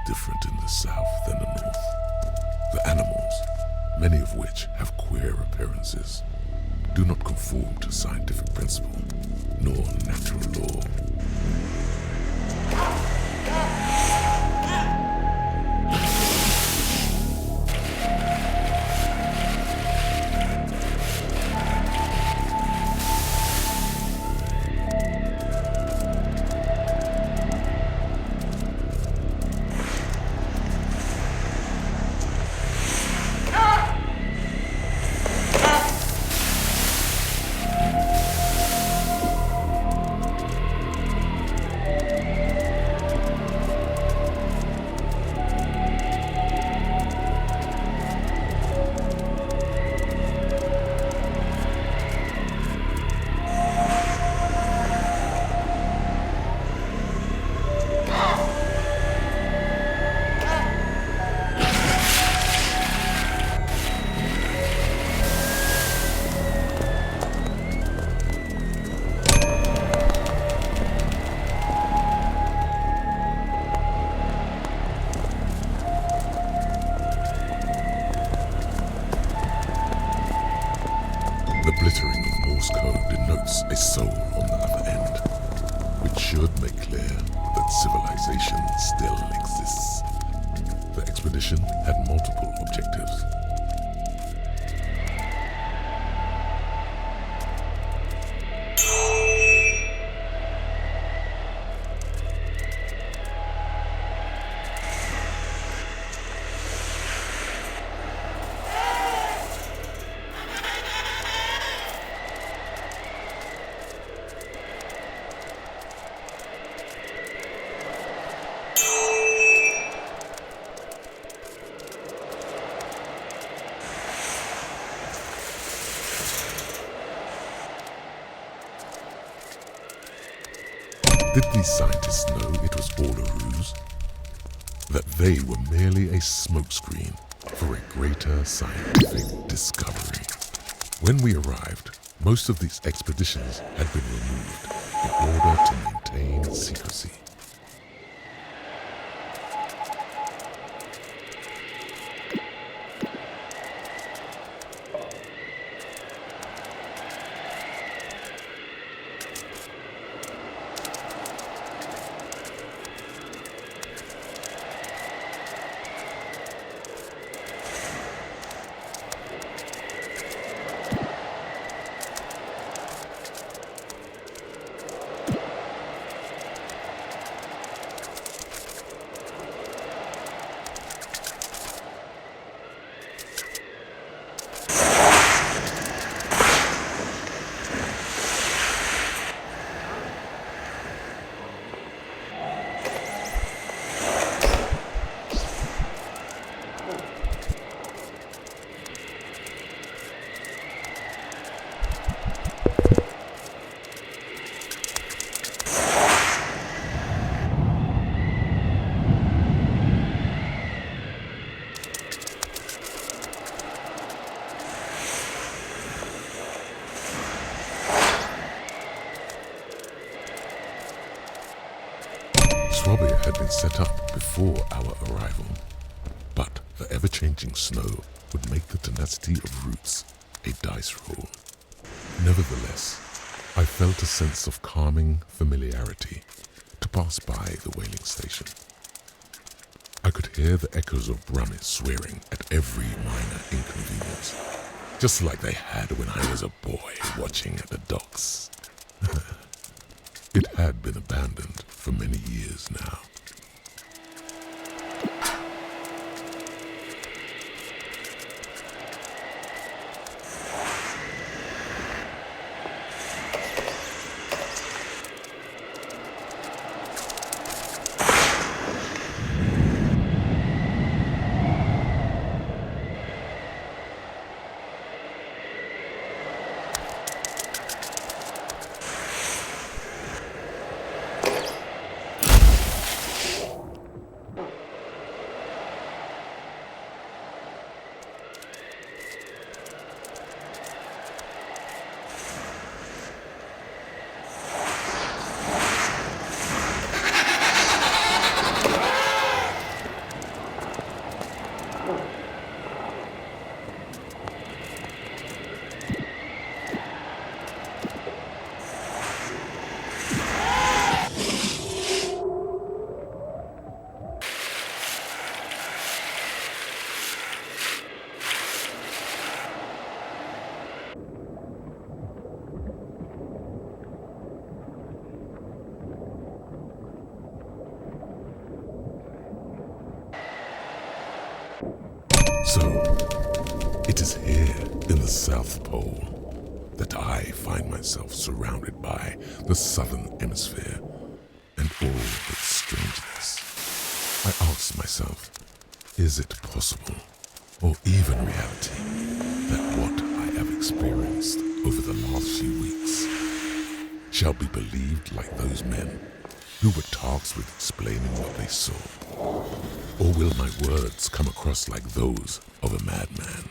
different in the south than the north. The animals, many of which have queer appearances, do not conform to scientific principle nor natural law. The blittering of Morse code denotes a soul on the other end, which should make clear that civilization still exists. The expedition had multiple objectives. Did these scientists know it was all a ruse? That they were merely a smokescreen for a greater scientific discovery? When we arrived, most of these expeditions had been removed in order to maintain secrecy. Swabia had been set up before our arrival, but the ever-changing snow would make the tenacity of roots a dice roll. Nevertheless, I felt a sense of calming familiarity to pass by the whaling station. I could hear the echoes of Brummies swearing at every minor inconvenience, just like they had when I was a boy watching at the docks. It had been abandoned for many years now. So, it is here in the South Pole that I find myself surrounded by the Southern Hemisphere and all its strangeness. I ask myself, is it possible, or even reality, that what I have experienced over the last few weeks shall be believed like those men who were tasked with explaining what they saw? Or will my words come across like those of a madman?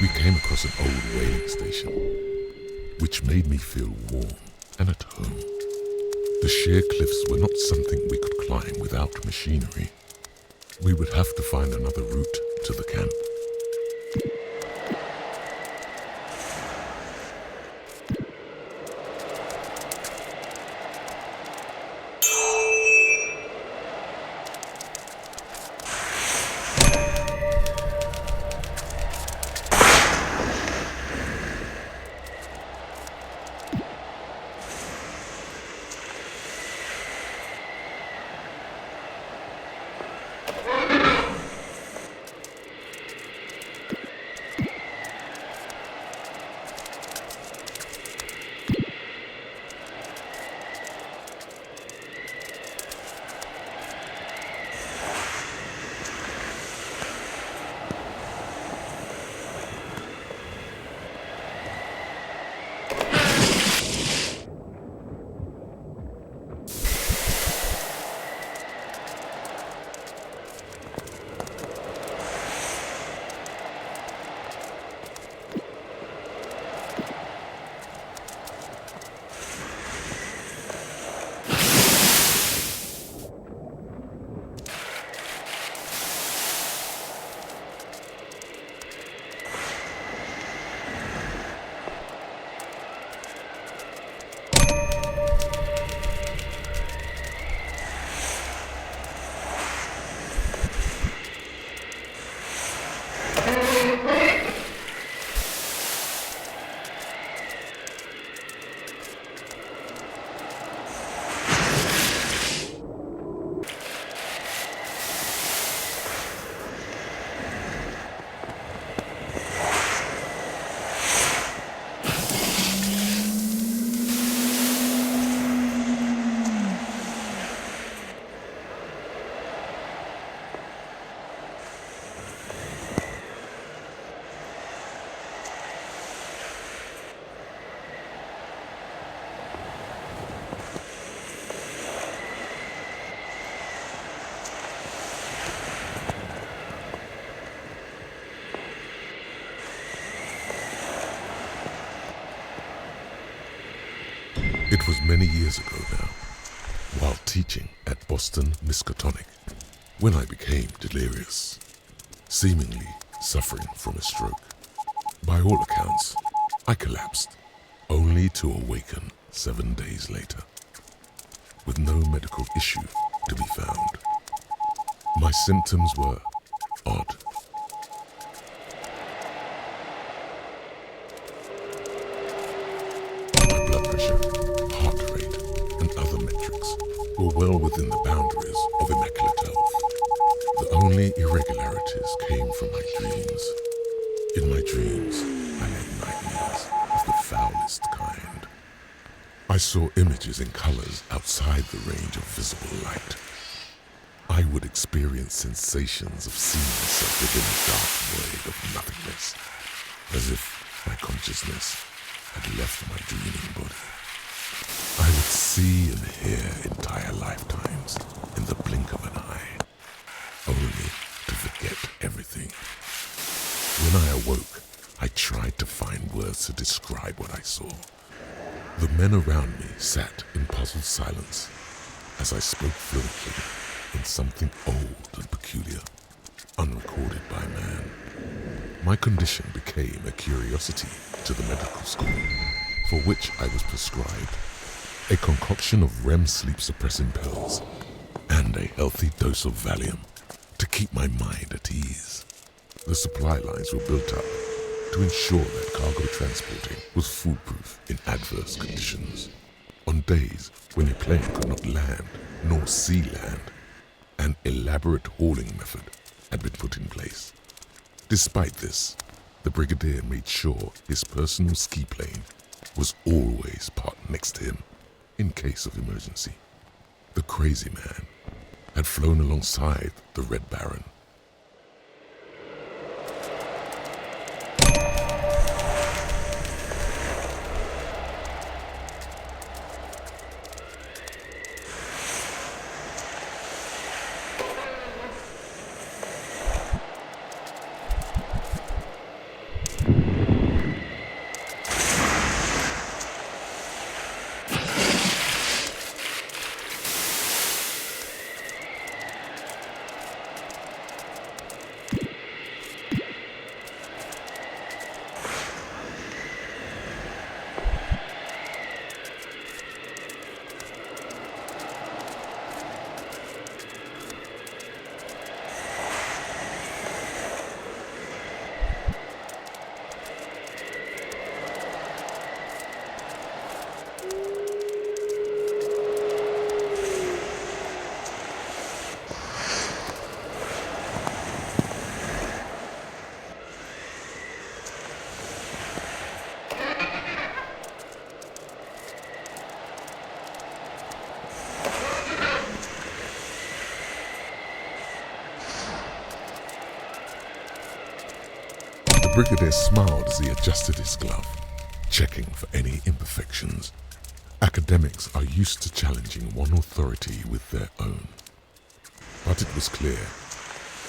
We came across an old whaling station, which made me feel warm and at home. The sheer cliffs were not something we could climb without machinery. We would have to find another route to the camp. It was many years ago now, while teaching at Boston Miskatonic when I became delirious, seemingly suffering from a stroke. By all accounts, I collapsed, only to awaken 7 days later, with no medical issue to be found. My symptoms were odd. My blood pressure, heart rate, and other metrics were well within the boundaries of immaculate health. The only irregularities came from my dreams. In my dreams, I had nightmares of the foulest kind. I saw images in colors outside the range of visible light. I would experience sensations of seeing myself within a dark void of nothingness, as if my consciousness had left my dreaming body. I would see and hear entire lifetimes in the blink of an eye, only to forget everything. When I awoke, I tried to find words to describe what I saw. The men around me sat in puzzled silence as I spoke fluently in something old and peculiar, unrecorded by man. My condition became a curiosity to the medical school, for which I was prescribed a concoction of REM sleep-suppressing pills and a healthy dose of Valium to keep my mind at ease. The supply lines were built up to ensure that cargo transporting was foolproof in adverse conditions. On days when a plane could not land nor sea land, an elaborate hauling method had been put in place. Despite this, the Brigadier made sure his personal ski plane was always parked next to him in case of emergency. The crazy man had flown alongside the Red Baron. The Brigadier smiled as he adjusted his glove, checking for any imperfections. Academics are used to challenging one authority with their own. But it was clear,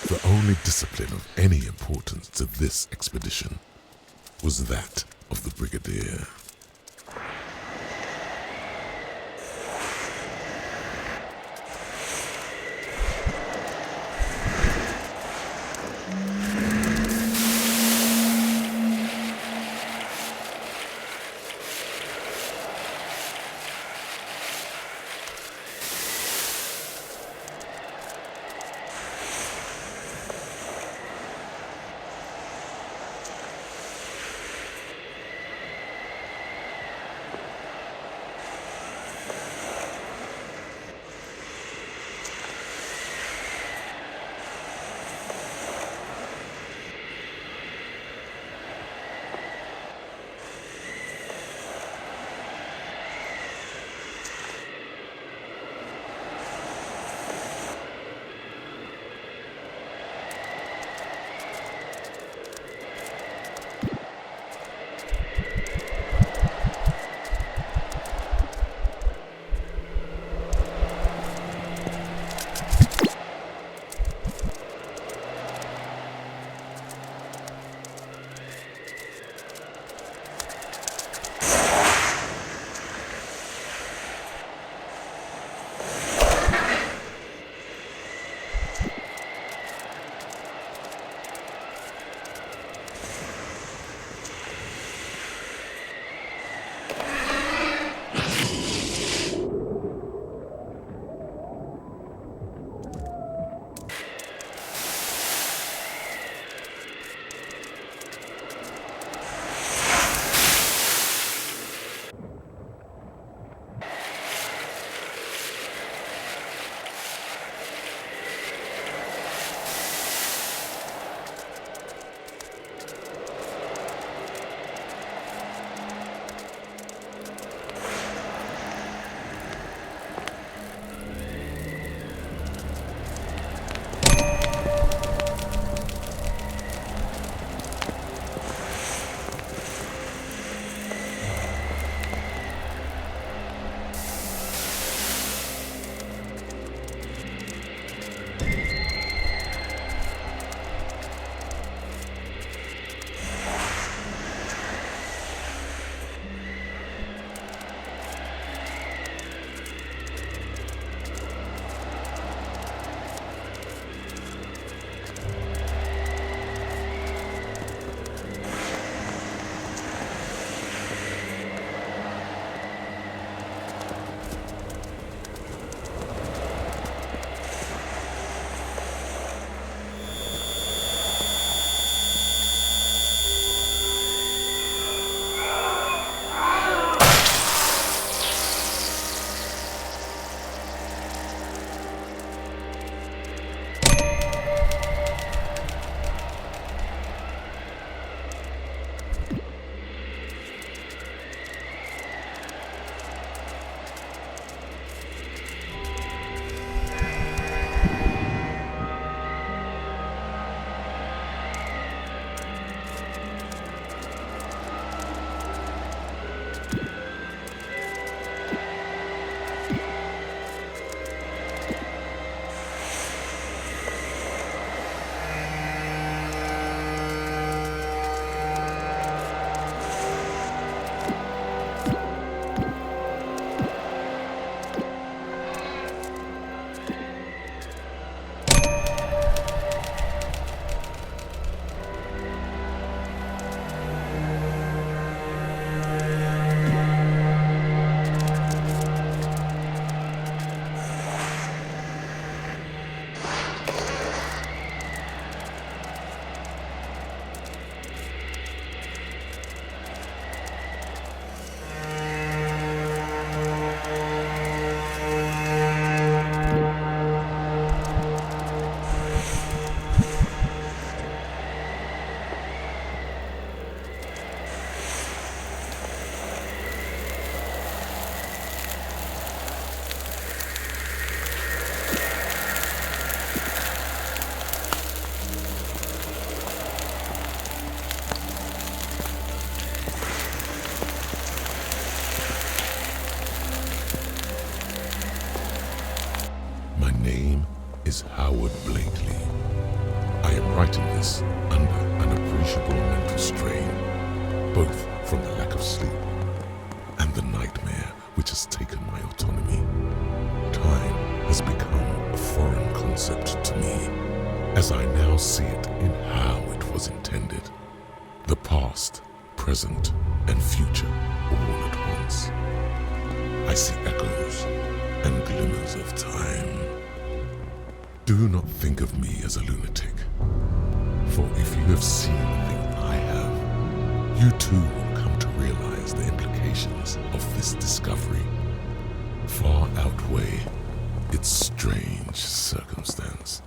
the only discipline of any importance to this expedition was that of the Brigadier. name is Howard Blakely. I am writing this under an appreciable mental strain, both from the lack of sleep and the nightmare which has taken my autonomy. Time has become a foreign concept to me, as I now see it in how it was intended. The past, present, and future all at once. I see echoes and glimmers of time. Do not think of me as a lunatic, for if you have seen the thing I have, you too will come to realize the implications of this discovery far outweigh its strange circumstance.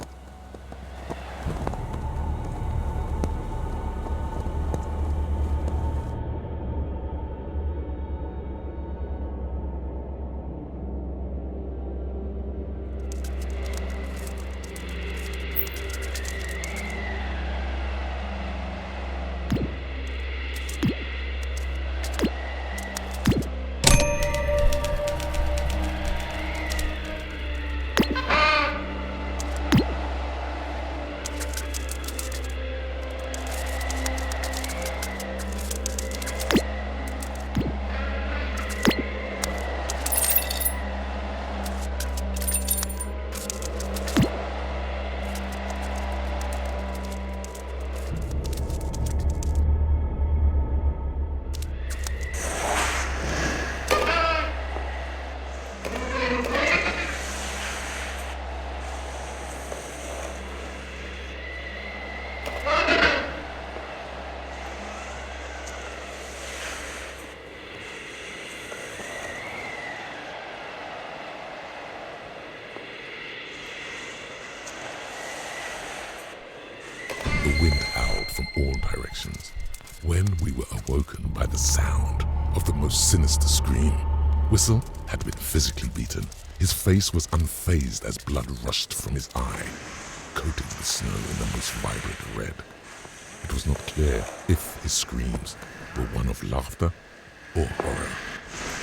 The wind howled from all directions. When we were awoken by the sound of the most sinister scream, Whistle had been physically beaten. His face was unfazed as blood rushed from his eye, coating the snow in the most vibrant red. It was not clear if his screams were one of laughter or horror.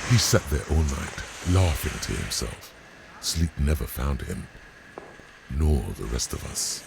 He sat there all night, laughing to himself. Sleep never found him, nor the rest of us.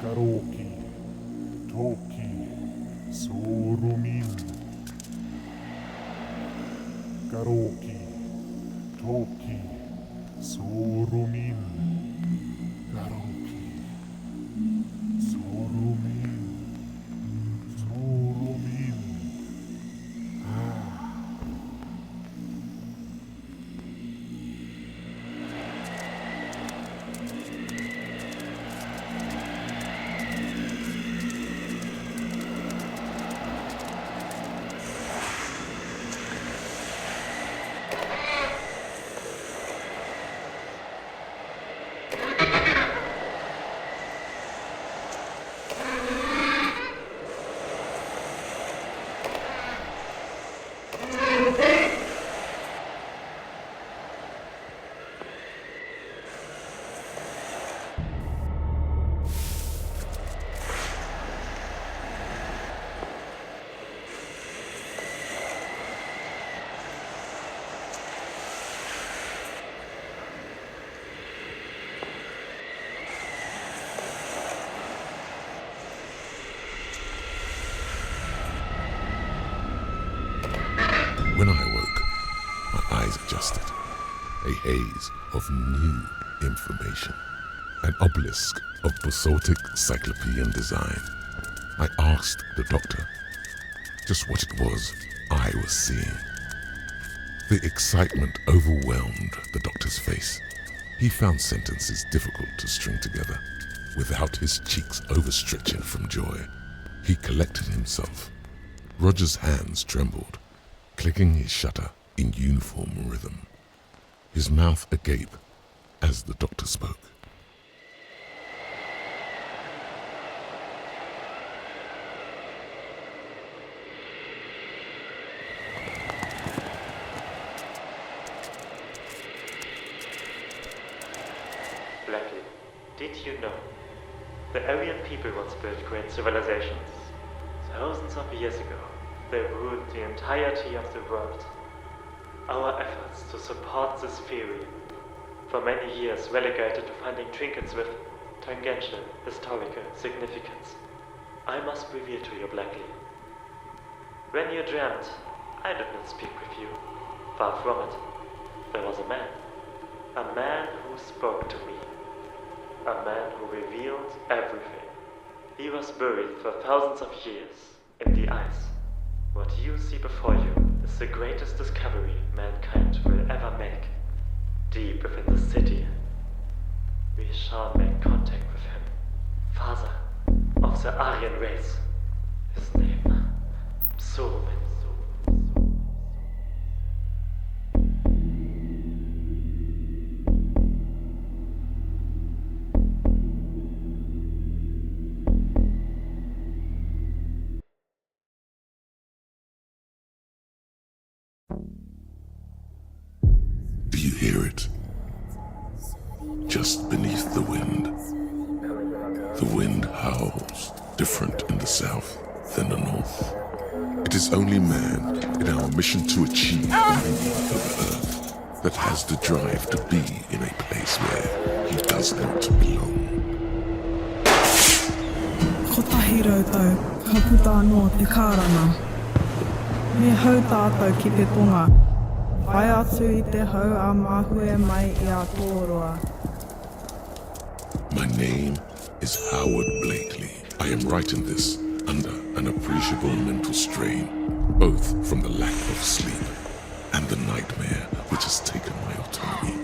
Karoki, Toki, Sorumin. Karoki, Toki, Sorumin. Karoki, Sorumin. Sorumin. a haze of new information. An obelisk of basaltic cyclopean design. I asked the doctor just what it was I was seeing. The excitement overwhelmed the doctor's face. He found sentences difficult to string together without his cheeks overstretching from joy. He collected himself. Roger's hands trembled, clicking his shutter in uniform rhythm, his mouth agape as the doctor spoke. Blackley, did you know? The Aryan people once built great civilizations. Thousands of years ago, they ruled the entirety of the world. Our efforts to support this theory, for many years relegated to finding trinkets with tangential historical significance. I must reveal to you, Blackley. When you dreamt, I did not speak with you. Far from it. There was a man who spoke to me. A man who revealed everything. He was buried for thousands of years in the ice. What you see before you is the greatest discovery mankind will ever make. Deep within the city, we shall make contact with him. Father of the Aryan race. His name, Soulman. Do you hear it? Just beneath the wind. The wind howls, different in the south than the north. It is only man, in our mission to achieve dominion over Earth, that has the drive to be in a place where he does not belong. Ko tahi rautou, ka puta anō te kārana. Me hau tātou ki te tonga. Whai atu I te hau a mahue mai I a tōroa. My name is Howard Blakely. I am writing this under an appreciable mental strain, both from the lack of sleep and the nightmare which has taken my autonomy.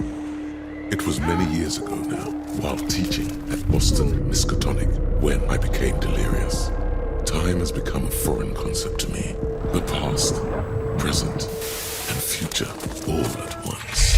It was many years ago now, while teaching at Boston Miskatonic, when I became delirious. Time has become a foreign concept to me. The past, present, and future all at once.